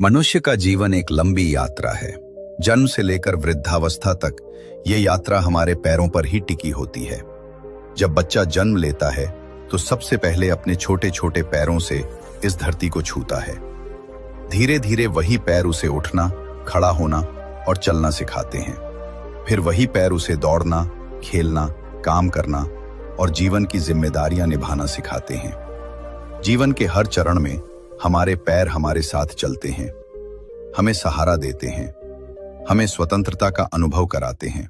मनुष्य का जीवन एक लंबी यात्रा है। जन्म से लेकर वृद्धावस्था तक ये यात्रा हमारे पैरों पर ही टिकी होती है। जब बच्चा जन्म लेता है तो सबसे पहले अपने छोटे छोटे पैरों से इस धरती को छूता है। धीरे धीरे वही पैर उसे उठना, खड़ा होना और चलना सिखाते हैं। फिर वही पैर उसे दौड़ना, खेलना, काम करना और जीवन की जिम्मेदारियां निभाना सिखाते हैं। जीवन के हर चरण में हमारे पैर हमारे साथ चलते हैं, हमें सहारा देते हैं, हमें स्वतंत्रता का अनुभव कराते हैं।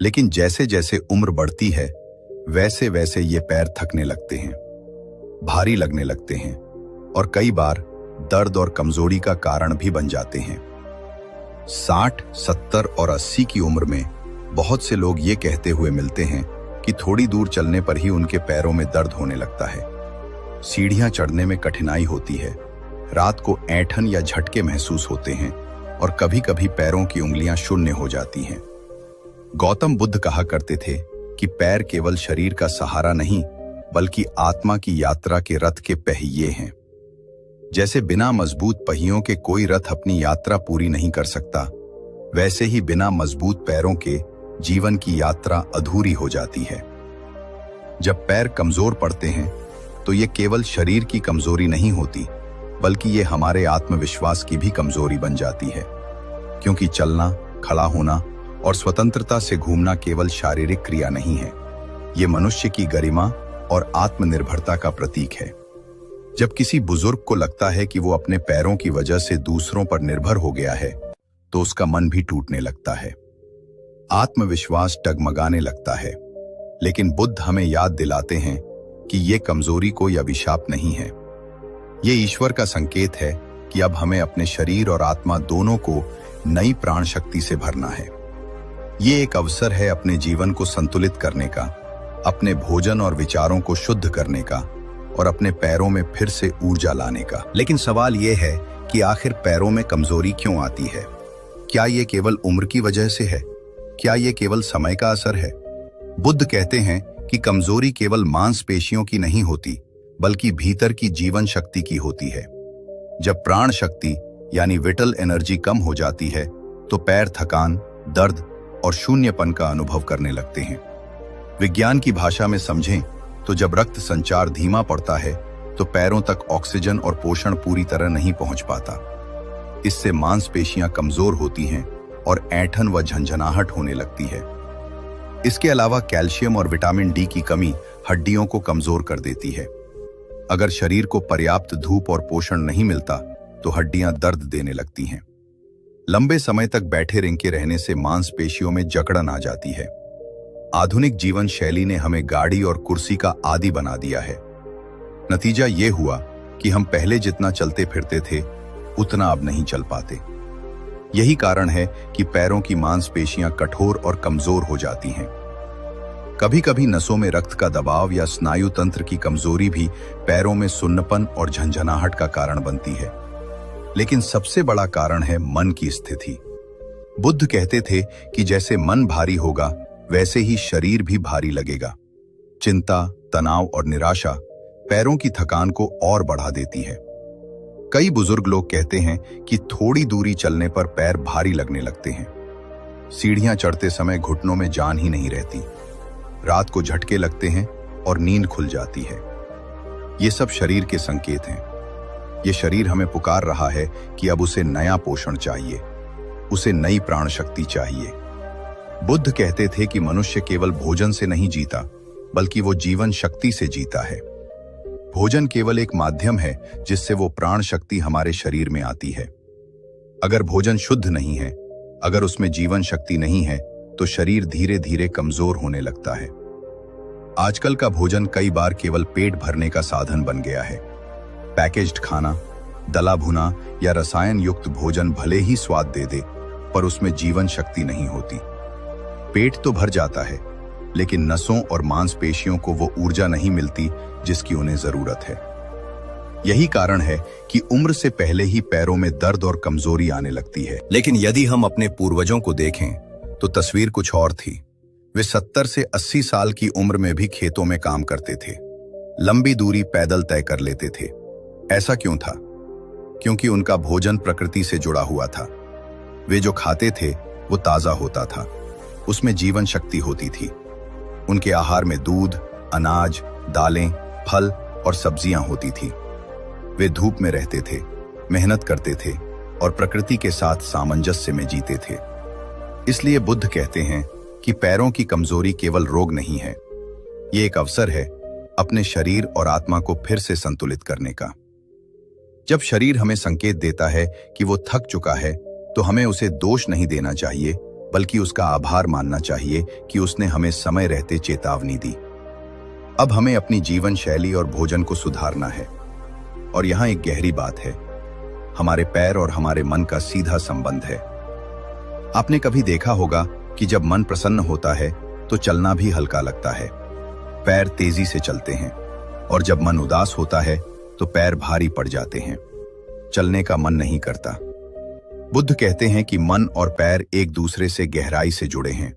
लेकिन जैसे जैसे उम्र बढ़ती है वैसे वैसे ये पैर थकने लगते हैं, भारी लगने लगते हैं और कई बार दर्द और कमजोरी का कारण भी बन जाते हैं। 60, 70 और 80 की उम्र में बहुत से लोग ये कहते हुए मिलते हैं कि थोड़ी दूर चलने पर ही उनके पैरों में दर्द होने लगता है। सीढ़ियां चढ़ने में कठिनाई होती है, रात को ऐंठन या झटके महसूस होते हैं और कभी कभी पैरों की उंगलियां शून्य हो जाती हैं। गौतम बुद्ध कहा करते थे कि पैर केवल शरीर का सहारा नहीं बल्कि आत्मा की यात्रा के रथ के पहिए हैं। जैसे बिना मजबूत पहियों के कोई रथ अपनी यात्रा पूरी नहीं कर सकता, वैसे ही बिना मजबूत पैरों के जीवन की यात्रा अधूरी हो जाती है। जब पैर कमजोर पड़ते हैं तो ये केवल शरीर की कमजोरी नहीं होती बल्कि ये हमारे आत्मविश्वास की भी कमजोरी बन जाती है, क्योंकि चलना, खड़ा होना और स्वतंत्रता से घूमना केवल शारीरिक क्रिया नहीं है, ये मनुष्य की गरिमा और आत्मनिर्भरता का प्रतीक है। जब किसी बुजुर्ग को लगता है कि वो अपने पैरों की वजह से दूसरों पर निर्भर हो गया है तो उसका मन भी टूटने लगता है, आत्मविश्वास डगमगाने लगता है। लेकिन बुद्ध हमें याद दिलाते हैं कि ये कमजोरी कोई अभिशाप नहीं है, ये ईश्वर का संकेत है कि अब हमें अपने शरीर और आत्मा दोनों को नई प्राण शक्ति से भरना है। ये एक अवसर है अपने जीवन को संतुलित करने का, अपने भोजन और विचारों को शुद्ध करने का और अपने पैरों में फिर से ऊर्जा लाने का। लेकिन सवाल ये है कि आखिर पैरों में कमजोरी क्यों आती है? क्या ये केवल उम्र की वजह से है? क्या ये केवल समय का असर है? बुद्ध कहते हैं कि कमजोरी केवल मांसपेशियों की नहीं होती बल्कि भीतर की जीवन शक्ति की होती है। जब प्राण शक्ति यानी विटल एनर्जी कम हो जाती है तो पैर थकान, दर्द और शून्यपन का अनुभव करने लगते हैं। विज्ञान की भाषा में समझें तो जब रक्त संचार धीमा पड़ता है तो पैरों तक ऑक्सीजन और पोषण पूरी तरह नहीं पहुंच पाता। इससे मांसपेशियां कमजोर होती हैं और ऐंठन व झंझनाहट होने लगती है। इसके अलावा कैल्शियम और विटामिन डी की कमी हड्डियों को कमजोर कर देती है। अगर शरीर को पर्याप्त धूप और पोषण नहीं मिलता तो हड्डियां दर्द देने लगती हैं। लंबे समय तक बैठे रेंगे रहने से मांसपेशियों में जकड़न आ जाती है। आधुनिक जीवन शैली ने हमें गाड़ी और कुर्सी का आदी बना दिया है। नतीजा ये हुआ कि हम पहले जितना चलते फिरते थे उतना अब नहीं चल पाते। यही कारण है कि पैरों की मांसपेशियां कठोर और कमजोर हो जाती हैं। कभी कभी नसों में रक्त का दबाव या स्नायु तंत्र की कमजोरी भी पैरों में सुन्नपन और झंझनाहट का कारण बनती है। लेकिन सबसे बड़ा कारण है मन की स्थिति। बुद्ध कहते थे कि जैसे मन भारी होगा वैसे ही शरीर भी भारी लगेगा। चिंता, तनाव और निराशा पैरों की थकान को और बढ़ा देती है। कई बुजुर्ग लोग कहते हैं कि थोड़ी दूरी चलने पर पैर भारी लगने लगते हैं। सीढ़ियां चढ़ते समय घुटनों में जान ही नहीं रहती, रात को झटके लगते हैं और नींद खुल जाती है। ये सब शरीर के संकेत हैं। ये शरीर हमें पुकार रहा है कि अब उसे नया पोषण चाहिए, उसे नई प्राण शक्ति चाहिए। बुद्ध कहते थे कि मनुष्य केवल भोजन से नहीं जीता बल्कि वो जीवन शक्ति से जीता है। भोजन केवल एक माध्यम है जिससे वो प्राण शक्ति हमारे शरीर में आती है। अगर भोजन शुद्ध नहीं है, अगर उसमें जीवन शक्ति नहीं है तो शरीर धीरे धीरे कमजोर होने लगता है। आजकल का भोजन कई बार केवल पेट भरने का साधन बन गया है। पैकेज्ड खाना, दला भुना या रसायन युक्त भोजन भले ही स्वाद दे दे पर उसमें जीवन शक्ति नहीं होती। पेट तो भर जाता है लेकिन नसों और मांसपेशियों को वो ऊर्जा नहीं मिलती जिसकी उन्हें जरूरत है। यही कारण है कि उम्र से पहले ही पैरों में दर्द और कमजोरी आने लगती है। लेकिन यदि हम अपने पूर्वजों को देखें तो तस्वीर कुछ और थी। वे 70 से 80 साल की उम्र में भी खेतों में काम करते थे, लंबी दूरी पैदल तय कर लेते थे। ऐसा क्यों था? क्योंकि उनका भोजन प्रकृति से जुड़ा हुआ था। वे जो खाते थे वो ताजा होता था, उसमें जीवन शक्ति होती थी। उनके आहार में दूध, अनाज, दालें, फल और सब्जियां होती थी। वे धूप में रहते थे, मेहनत करते थे और प्रकृति के साथ सामंजस्य में जीते थे। इसलिए बुद्ध कहते हैं कि पैरों की कमजोरी केवल रोग नहीं है, ये एक अवसर है अपने शरीर और आत्मा को फिर से संतुलित करने का। जब शरीर हमें संकेत देता है कि वो थक चुका है, तो हमें उसे दोष नहीं देना चाहिए, बल्कि उसका आभार मानना चाहिए कि उसने हमें समय रहते चेतावनी दी। अब हमें अपनी जीवन शैली और भोजन को सुधारना है। और यहाँ एक गहरी बात है, हमारे पैर और हमारे मन का सीधा संबंध है। आपने कभी देखा होगा कि जब मन प्रसन्न होता है तो चलना भी हल्का लगता है, पैर तेजी से चलते हैं, और जब मन उदास होता है तो पैर भारी पड़ जाते हैं, चलने का मन नहीं करता। बुद्ध कहते हैं कि मन और पैर एक दूसरे से गहराई से जुड़े हैं।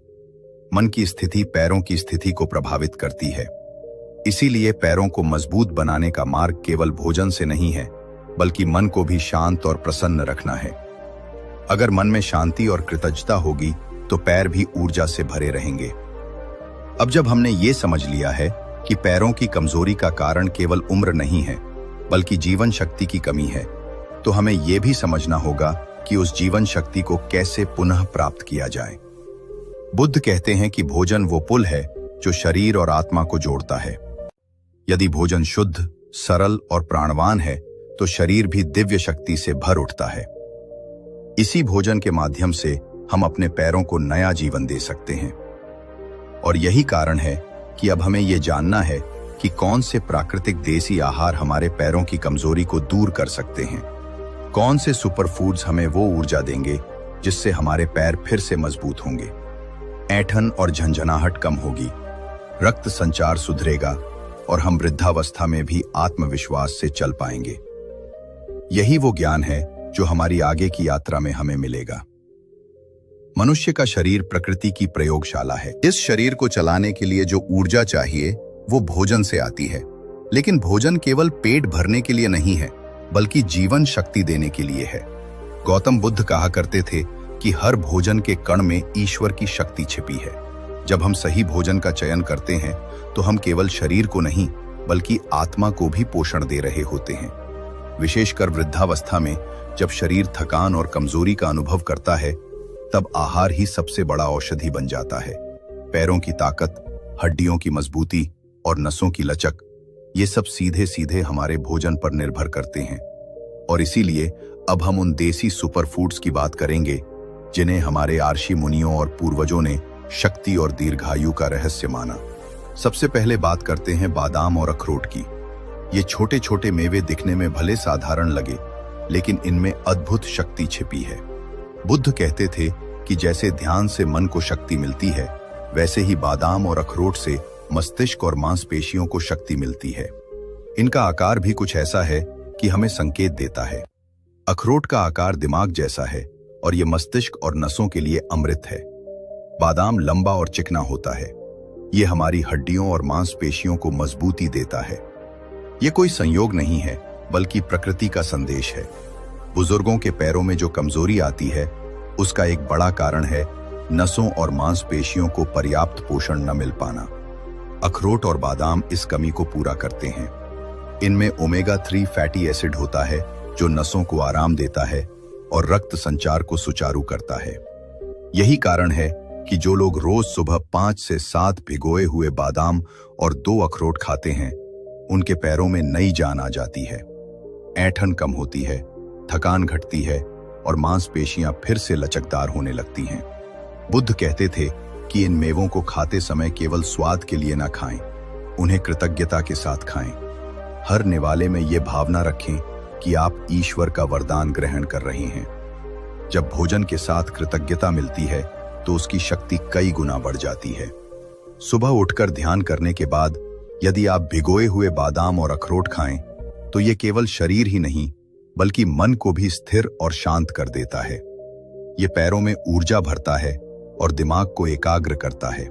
मन की स्थिति पैरों की स्थिति को प्रभावित करती है। इसीलिए पैरों को मजबूत बनाने का मार्ग केवल भोजन से नहीं है, बल्कि मन को भी शांत और प्रसन्न रखना है। अगर मन में शांति और कृतज्ञता होगी तो पैर भी ऊर्जा से भरे रहेंगे। अब जब हमने ये समझ लिया है कि पैरों की कमजोरी का कारण केवल उम्र नहीं है, बल्कि जीवन शक्ति की कमी है, तो हमें यह भी समझना होगा कि उस जीवन शक्ति को कैसे पुनः प्राप्त किया जाए। बुद्ध कहते हैं कि भोजन वो पुल है जो शरीर और आत्मा को जोड़ता है। यदि भोजन शुद्ध, सरल और प्राणवान है तो शरीर भी दिव्य शक्ति से भर उठता है। इसी भोजन के माध्यम से हम अपने पैरों को नया जीवन दे सकते हैं। और यही कारण है कि अब हमें यह जानना है कि कौन से प्राकृतिक देसी आहार हमारे पैरों की कमजोरी को दूर कर सकते हैं। कौन से सुपरफूड्स हमें वो ऊर्जा देंगे जिससे हमारे पैर फिर से मजबूत होंगे, ऐंठन और झंझनाहट कम होगी, रक्त संचार सुधरेगा और हम वृद्धावस्था में भी आत्मविश्वास से चल पाएंगे। यही वो ज्ञान है जो हमारी आगे की यात्रा में हमें मिलेगा। मनुष्य का शरीर प्रकृति की प्रयोगशाला है। इस शरीर को चलाने के लिए जो ऊर्जा चाहिए वो भोजन से आती है। लेकिन भोजन केवल पेट भरने के लिए नहीं है, बल्कि जीवन शक्ति देने के लिए है। गौतम बुद्ध कहा करते थे कि हर भोजन के कण में ईश्वर की शक्ति छिपी है। जब हम सही भोजन का चयन करते हैं तो हम केवल शरीर को नहीं, बल्कि आत्मा को भी पोषण दे रहे होते हैं। विशेषकर वृद्धावस्था में जब शरीर थकान और कमजोरी का अनुभव करता है, तब आहार ही सबसे बड़ा औषधि बन जाता है। पैरों की ताकत, हड्डियों की मजबूती और नसों की लचक, ये सब सीधे सीधे हमारे भोजन पर निर्भर करते हैं। और इसीलिए अब हम उन देसी सुपरफूड्स की बात करेंगे जिन्हें हमारे आर्षि मुनियों और पूर्वजों ने शक्ति और दीर्घायु का रहस्य माना। सबसे पहले बात करते हैं बादाम और अखरोट की। ये छोटे छोटे मेवे दिखने में भले साधारण लगे, लेकिन इनमें अद्भुत शक्ति छिपी है। बुद्ध कहते थे कि जैसे ध्यान से मन को शक्ति मिलती है, वैसे ही बादाम और अखरोट से मस्तिष्क और मांसपेशियों को शक्ति मिलती है। इनका आकार भी कुछ ऐसा है कि हमें संकेत देता है। अखरोट का आकार दिमाग जैसा है और ये मस्तिष्क और नसों के लिए अमृत है। बादाम लंबा और चिकना होता है, ये हमारी हड्डियों और मांसपेशियों को मजबूती देता है। ये कोई संयोग नहीं है, बल्कि प्रकृति का संदेश है। बुजुर्गों के पैरों में जो कमजोरी आती है, उसका एक बड़ा कारण है नसों और मांसपेशियों को पर्याप्त पोषण न मिल पाना। अखरोट और बादाम इस कमी को पूरा करते हैं। इनमें ओमेगा 3 फैटी एसिड होता है जो नसों को आराम देता है और रक्त संचार को सुचारू करता है। यही कारण है कि जो लोग रोज सुबह 5 से 7 भिगोए हुए बादाम और 2 अखरोट खाते हैं, उनके पैरों में नई जान आ जाती है। ऐंठन कम होती है, थकान घटती है और मांसपेशियां फिर से लचकदार होने लगती हैं। बुद्ध कहते थे कि इन मेवों को खाते समय केवल स्वाद के लिए ना खाएं, उन्हें कृतज्ञता के साथ खाएं। हर निवाले में ये भावना रखें कि आप ईश्वर का वरदान ग्रहण कर रहे हैं। जब भोजन के साथ कृतज्ञता मिलती है तो उसकी शक्ति कई गुना बढ़ जाती है। सुबह उठकर ध्यान करने के बाद यदि आप भिगोए हुए बादाम और अखरोट खाएं, तो ये केवल शरीर ही नहीं, बल्कि मन को भी स्थिर और शांत कर देता है। ये पैरों में ऊर्जा भरता है और दिमाग को एकाग्र करता है।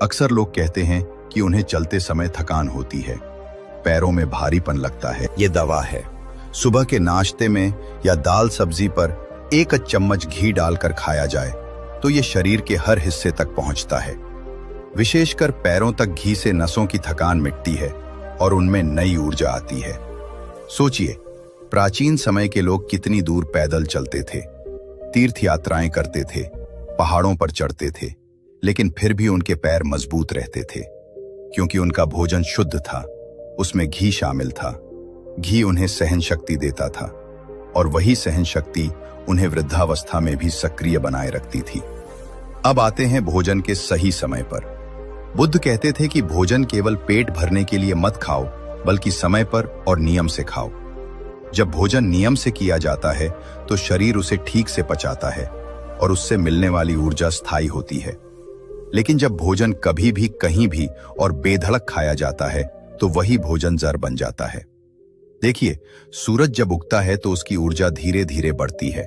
अक्सर लोग कहते हैं कि उन्हें चलते समय थकान होती है, पैरों में भारीपन लगता है। ये दवा है। सुबह के नाश्ते में या दाल सब्जी पर एक चम्मच घी डालकर खाया जाए तो ये शरीर के हर हिस्से तक पहुंचता है। विशेषकर पैरों तक घी से नसों की थकान मिटती है और उनमें नई ऊर्जा आती है। सोचिए, प्राचीन समय के लोग कितनी दूर पैदल चलते थे, तीर्थ यात्राएं करते थे, पहाड़ों पर चढ़ते थे, लेकिन फिर भी उनके पैर मजबूत रहते थे, क्योंकि उनका भोजन शुद्ध था, उसमें घी शामिल था। घी उन्हें सहन शक्ति देता था और वही सहन शक्ति उन्हें वृद्धावस्था में भी सक्रिय बनाए रखती थी। अब आते हैं भोजन के सही समय पर। बुद्ध कहते थे कि भोजन केवल पेट भरने के लिए मत खाओ, बल्कि समय पर और नियम से खाओ। जब भोजन नियम से किया जाता है तो शरीर उसे ठीक से पचाता है और उससे मिलने वाली ऊर्जा स्थायी होती है। लेकिन जब भोजन कभी भी कहीं भी और बेधड़क खाया जाता है तो वही भोजन जहर बन जाता है। देखिए, सूरज जब उगता है तो उसकी ऊर्जा धीरे धीरे बढ़ती है।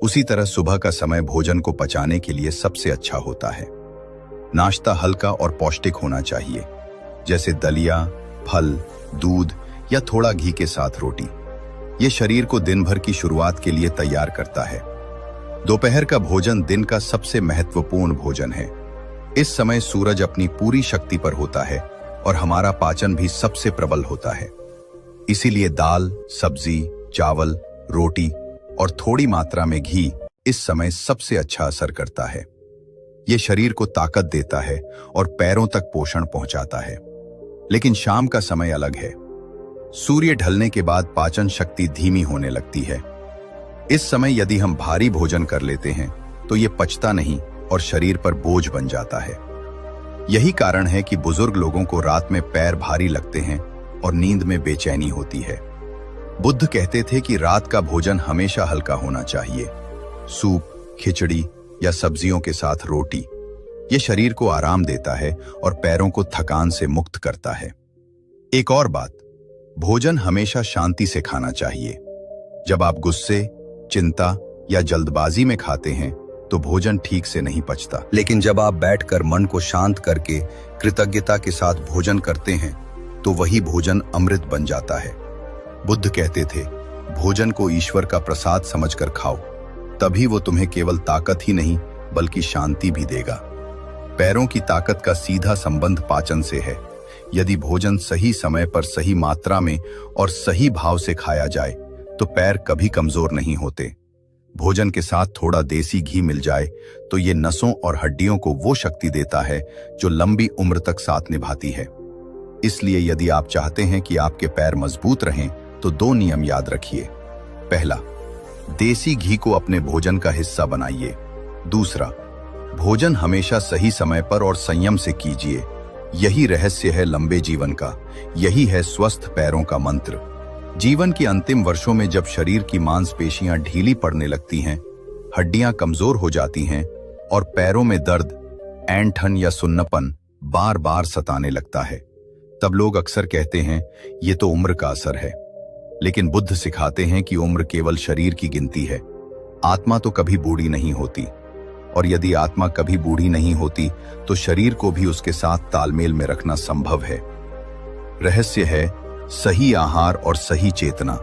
उसी तरह सुबह का समय भोजन को पचाने के लिए सबसे अच्छा होता है। नाश्ता हल्का और पौष्टिक होना चाहिए, जैसे दलिया, फल, दूध या थोड़ा घी के साथ रोटी। ये शरीर को दिन भर की शुरुआत के लिए तैयार करता है। दोपहर का भोजन दिन का सबसे महत्वपूर्ण भोजन है। इस समय सूरज अपनी पूरी शक्ति पर होता है और हमारा पाचन भी सबसे प्रबल होता है। इसीलिए दाल, सब्जी, चावल, रोटी और थोड़ी मात्रा में घी इस समय सबसे अच्छा असर करता है। ये शरीर को ताकत देता है और पैरों तक पोषण पहुंचाता है। लेकिन शाम का समय अलग है। सूर्य ढलने के बाद पाचन शक्ति धीमी होने लगती है। इस समय यदि हम भारी भोजन कर लेते हैं तो ये पचता नहीं और शरीर पर बोझ बन जाता है। यही कारण है कि बुजुर्ग लोगों को रात में पैर भारी लगते हैं और नींद में बेचैनी होती है। बुद्ध कहते थे कि रात का भोजन हमेशा हल्का होना चाहिए। सूप, खिचड़ी या सब्जियों के साथ रोटी। ये शरीर को आराम देता है और पैरों को थकान से मुक्त करता है। एक और बात, भोजन हमेशा शांति से खाना चाहिए। जब आप गुस्से, चिंता या जल्दबाजी में खाते हैं तो भोजन ठीक से नहीं पचता। लेकिन जब आप बैठकर मन को शांत करके कृतज्ञता के साथ भोजन करते हैं तो वही भोजन अमृत बन जाता है। बुद्ध कहते थे, भोजन को ईश्वर का प्रसाद समझकर खाओ, तभी वो तुम्हें केवल ताकत ही नहीं बल्कि शांति भी देगा। पैरों की ताकत का सीधा संबंध पाचन से है। यदि भोजन सही समय पर, सही मात्रा में और सही भाव से खाया जाए तो पैर कभी कमजोर नहीं होते। भोजन के साथ थोड़ा देसी घी मिल जाए तो ये नसों और हड्डियों को वो शक्ति देता है जो लंबी उम्र तक साथ निभाती है। इसलिए यदि आप चाहते हैं कि आपके पैर मजबूत रहें तो 2 नियम याद रखिए। पहला, देसी घी को अपने भोजन का हिस्सा बनाइए। दूसरा, भोजन हमेशा सही समय पर और संयम से कीजिए। यही रहस्य है लंबे जीवन का, यही है स्वस्थ पैरों का मंत्र। जीवन के अंतिम वर्षों में जब शरीर की मांसपेशियां ढीली पड़ने लगती हैं, हड्डियां कमजोर हो जाती हैं और पैरों में दर्द, ऐंठन या सुन्नपन बार बार सताने लगता है, तब लोग अक्सर कहते हैं ये तो उम्र का असर है। लेकिन बुद्ध सिखाते हैं कि उम्र केवल शरीर की गिनती है, आत्मा तो कभी बूढ़ी नहीं होती। और यदि आत्मा कभी बूढ़ी नहीं होती तो शरीर को भी उसके साथ तालमेल में रखना संभव है। रहस्य है सही आहार और सही चेतना।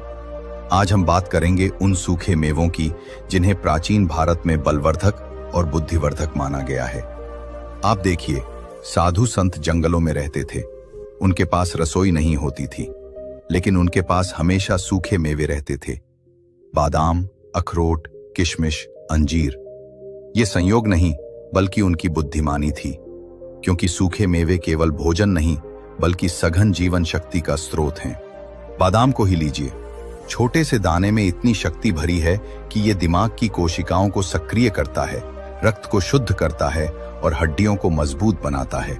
आज हम बात करेंगे उन सूखे मेवों की जिन्हें प्राचीन भारत में बलवर्धक और बुद्धिवर्धक माना गया है। आप देखिए, साधु संत जंगलों में रहते थे, उनके पास रसोई नहीं होती थी, लेकिन उनके पास हमेशा सूखे मेवे रहते थे। बादाम, अखरोट, किशमिश, अंजीर। ये संयोग नहीं बल्कि उनकी बुद्धिमानी थी, क्योंकि सूखे मेवे केवल भोजन नहीं बल्कि सघन जीवन शक्ति का स्रोत हैं। बादाम को ही लीजिए, छोटे से दाने में इतनी शक्ति भरी है कि ये दिमाग की कोशिकाओं को सक्रिय करता है, रक्त को शुद्ध करता है और हड्डियों को मजबूत बनाता है।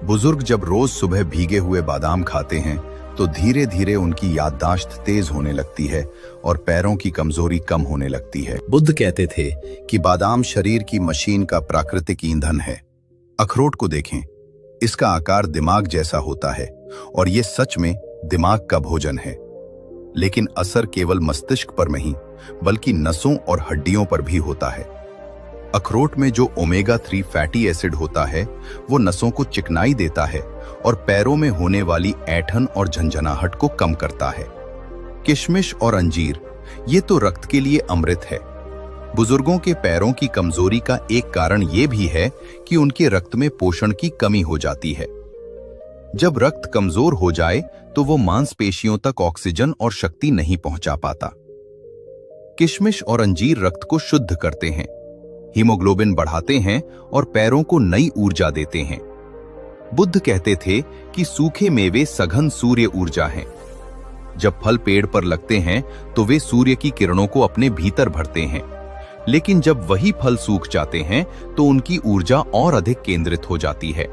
बुजुर्ग जब रोज सुबह भीगे हुए बादाम खाते हैं तो धीरे धीरे उनकी याददाश्त तेज होने लगती है और पैरों की कमजोरी कम होने लगती है। बुद्ध कहते थे कि बादाम शरीर की मशीन का प्राकृतिक ईंधन है। अखरोट को देखें, इसका आकार दिमाग जैसा होता है और ये सच में दिमाग का भोजन है। लेकिन असर केवल मस्तिष्क पर नहीं बल्कि नसों और हड्डियों पर भी होता है। अखरोट में जो ओमेगा 3 फैटी एसिड होता है वो नसों को चिकनाई देता है और पैरों में होने वाली ऐंठन और झंझनाहट को कम करता है। किशमिश और अंजीर, ये तो रक्त के लिए अमृत है। बुजुर्गों के पैरों की कमजोरी का एक कारण ये भी है कि उनके रक्त में पोषण की कमी हो जाती है। जब रक्त कमजोर हो जाए तो वो मांसपेशियों तक ऑक्सीजन और शक्ति नहीं पहुंचा पाता। किशमिश और अंजीर रक्त को शुद्ध करते हैं, हीमोग्लोबिन बढ़ाते हैं और पैरों को नई ऊर्जा देते हैं। बुद्ध कहते थे कि सूखे मेवे सघन सूर्य ऊर्जा हैं। जब फल पेड़ पर लगते हैं तो वे सूर्य की किरणों को अपने भीतर भरते हैं, लेकिन जब वही फल सूख जाते हैं तो उनकी ऊर्जा और अधिक केंद्रित हो जाती है।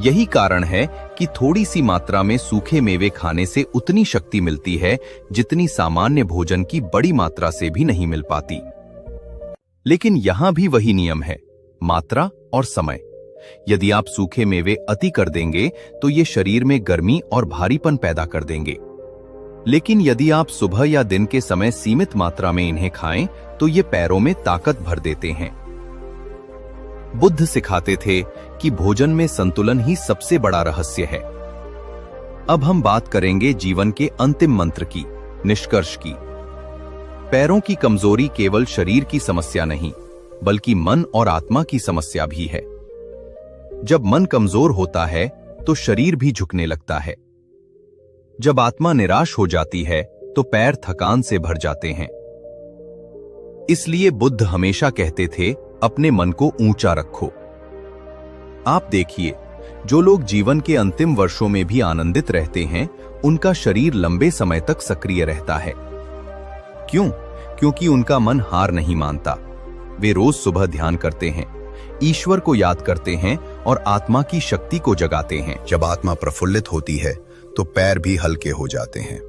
यही कारण है कि थोड़ी सी मात्रा में सूखे मेवे खाने से उतनी शक्ति मिलती है जितनी सामान्य भोजन की बड़ी मात्रा से भी नहीं मिल पाती। लेकिन यहां भी वही नियम है, मात्रा और समय। यदि आप सूखे मेवे अति कर देंगे तो ये शरीर में गर्मी और भारीपन पैदा कर देंगे, लेकिन यदि आप सुबह या दिन के समय सीमित मात्रा में इन्हें खाएं तो ये पैरों में ताकत भर देते हैं। बुद्ध सिखाते थे कि भोजन में संतुलन ही सबसे बड़ा रहस्य है। अब हम बात करेंगे जीवन के अंतिम मंत्र की, निष्कर्ष की। पैरों की कमजोरी केवल शरीर की समस्या नहीं, बल्कि मन और आत्मा की समस्या भी है। जब मन कमजोर होता है तो शरीर भी झुकने लगता है। जब आत्मा निराश हो जाती है तो पैर थकान से भर जाते हैं। इसलिए बुद्ध हमेशा कहते थे, अपने मन को ऊंचा रखो। आप देखिए, जो लोग जीवन के अंतिम वर्षों में भी आनंदित रहते हैं, उनका शरीर लंबे समय तक सक्रिय रहता है। क्यों? क्योंकि उनका मन हार नहीं मानता। वे रोज सुबह ध्यान करते हैं, ईश्वर को याद करते हैं और आत्मा की शक्ति को जगाते हैं। जब आत्मा प्रफुल्लित होती है तो पैर भी हल्के हो जाते हैं।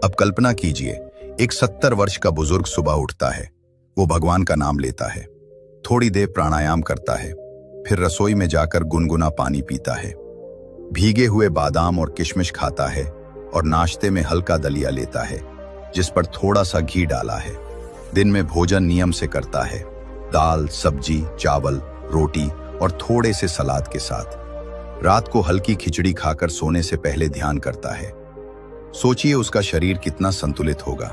अब कल्पना कीजिए, एक 70 वर्ष का बुजुर्ग सुबह उठता है, वो भगवान का नाम लेता है, थोड़ी देर प्राणायाम करता है, फिर रसोई में जाकर गुनगुना पानी पीता है, भीगे हुए बादाम और किशमिश खाता है और नाश्ते में हल्का दलिया लेता है जिस पर थोड़ा सा घी डाला है। दिन में भोजन नियम से करता है, दाल, सब्जी, चावल, रोटी और थोड़े से सलाद के साथ। रात को हल्की खिचड़ी खाकर सोने से पहले ध्यान करता है। सोचिए उसका शरीर कितना संतुलित होगा।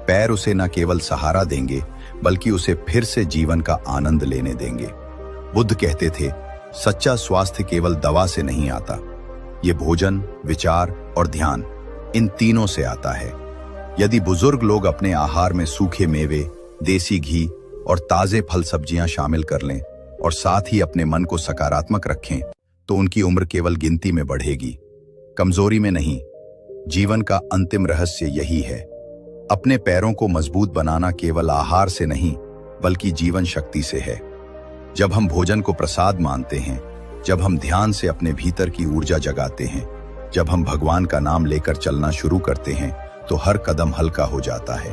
पैर उसे न केवल सहारा देंगे बल्कि उसे फिर से जीवन का आनंद लेने देंगे। बुद्ध कहते थे, सच्चा स्वास्थ्य केवल दवा से नहीं आता, ये भोजन, विचार और ध्यान, इन तीनों से आता है। यदि बुजुर्ग लोग अपने आहार में सूखे मेवे, देसी घी और ताजे फल सब्जियां शामिल कर लें और साथ ही अपने मन को सकारात्मक रखें तो उनकी उम्र केवल गिनती में बढ़ेगी, कमजोरी में नहीं। जीवन का अंतिम रहस्य यही है, अपने पैरों को मजबूत बनाना केवल आहार से नहीं बल्कि जीवन शक्ति से है। जब हम भोजन को प्रसाद मानते हैं, जब हम ध्यान से अपने भीतर की ऊर्जा जगाते हैं, जब हम भगवान का नाम लेकर चलना शुरू करते हैं तो हर कदम हल्का हो जाता है।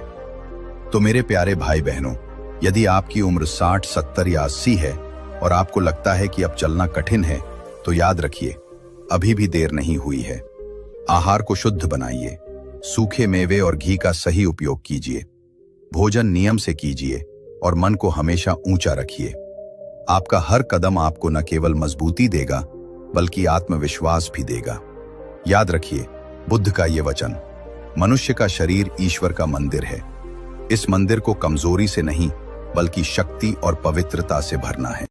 तो मेरे प्यारे भाई बहनों, यदि आपकी उम्र 60, 70 या 80 है और आपको लगता है कि अब चलना कठिन है, तो याद रखिए, अभी भी देर नहीं हुई है। आहार को शुद्ध बनाइए, सूखे मेवे और घी का सही उपयोग कीजिए, भोजन नियम से कीजिए और मन को हमेशा ऊंचा रखिए। आपका हर कदम आपको न केवल मजबूती देगा बल्कि आत्मविश्वास भी देगा। याद रखिए बुद्ध का ये वचन, मनुष्य का शरीर ईश्वर का मंदिर है। इस मंदिर को कमजोरी से नहीं बल्कि शक्ति और पवित्रता से भरना है।